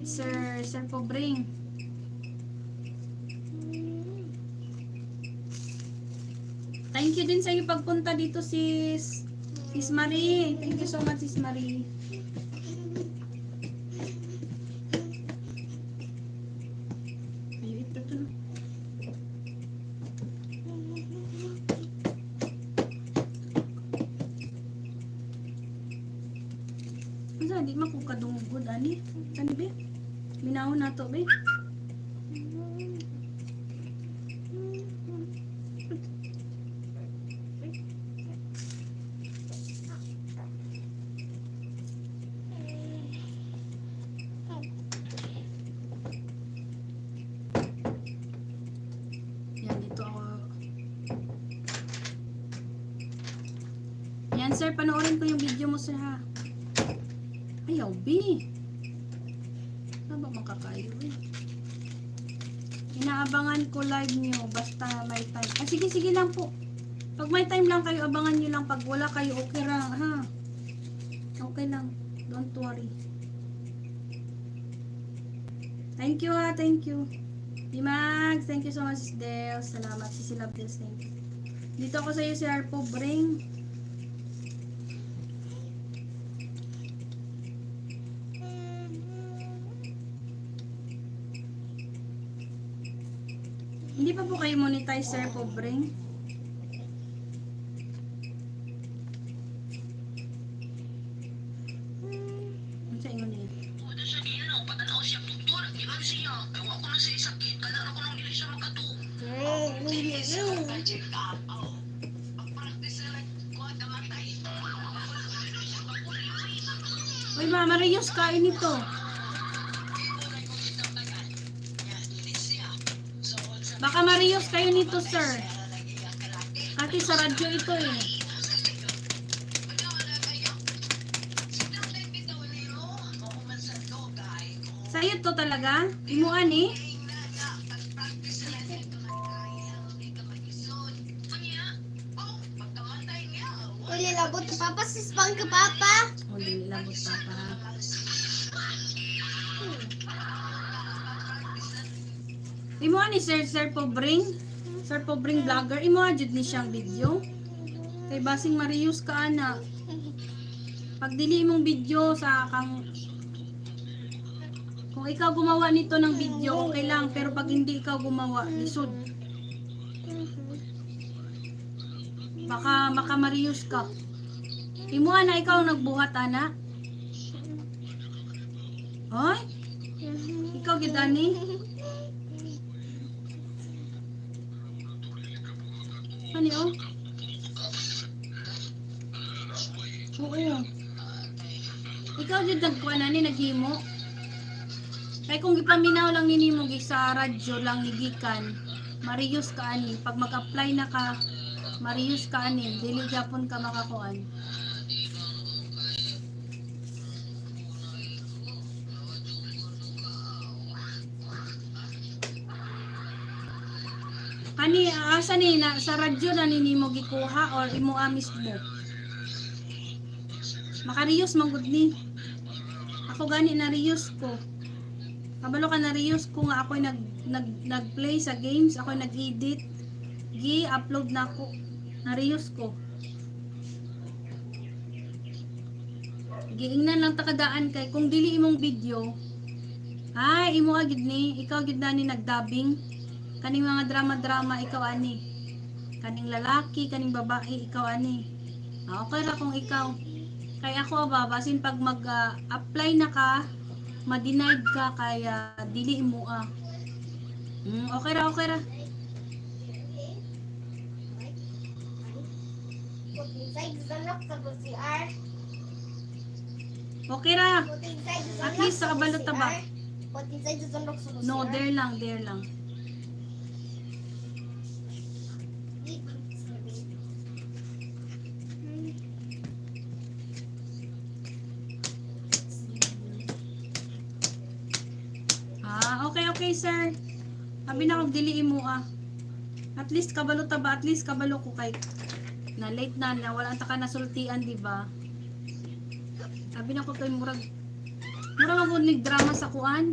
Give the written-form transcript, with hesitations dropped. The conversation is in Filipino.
Sir Pobring. Thank you din sa iyo pagpunta dito, sis Marie. Thank you so much, sis Marie. Ay, ito to. Asa di makukadungod ani? Ani be? Minaw na to be. Yan sir, panoorin ko yung video mo sir ha. Ayaw B. Ano ba makakayo eh? Inaabangan ko live nyo basta may time. Ah sige lang po. Pag may time lang kayo, abangan nyo lang. Pag wala kayo, okay lang ha. Okay lang. Don't worry. Thank you ha, thank you. Dimag, thank you so much Del. Salamat si Love Del, thank you. Dito ako sa iyo si Arpo Bring. Hindi pa po kayo monetize, Sir Pobring? Ano sa inyo niya? Ano sa niya na, patanaw siya doktor, di ba siya? Gawa ko na siya sakit, kalaro ko nang hindi siya makatu. Hindi siya makacheck up. Pag-practice na lang, kuha kamatay. Uy, Mama Reyes, kain ito. Baka Marios kayo nito, sir. Kasi sa radyo ito eh. Sa'yo to talaga? Imuan eh? Uli labot na papa, sispang ka papa. Uli labot papa. Imo ani Sir Pobring vlogger, imo jud ni siyang video. Kay basing Marius ka ana. Pag dili imong video sa kang kung ikaw gumawa nito ng video, okay lang, pero pag hindi ikaw gumawa, lisod. Baka Marius ka. Imo ana ikaw nagbuhat ana. Hoy? Ikaw gid ani? Ano yun? Oo. Ikaw dyan nagkuha na ni naghimo. Kaya kung ipaminaw lang nini mo sa radyo lang nigikan, Marius ka ani. Pag mag-apply na ka, Marius ka ani. Dili Japon ka makakuan. Ani, asa ni na sa radyo na nini mo gikuha or imo mismo? Makarius manggod ni. Ako gani na reuse ko. Kabalo ka na reuse ko nga ako nag-play sa games, ako nag-edit, gi-upload na ako. Na reuse ko. Giingnan lang takadaan kay kung dili imong video. Ay, imo agid ni, ikaw gid na ni nagdubbing. Kaning mga drama-drama ikaw ani. Kaning lalaki, kaning babae ikaw ani. Okay ra kung ikaw. Kaya ako ba basin pag mag-apply na ka, ma-denied ka kaya dili mo okay ra, okay ra. Okay ra. At least sa kabalo ta ba? No, there lang. Okay, sir. Sabi na kong dili mo At least kabalo ta ba? At least kabalo ko kay na late na wala ta ka nasultian, di ba? Sabi na ko kay murag Mura magud drama sa kuan.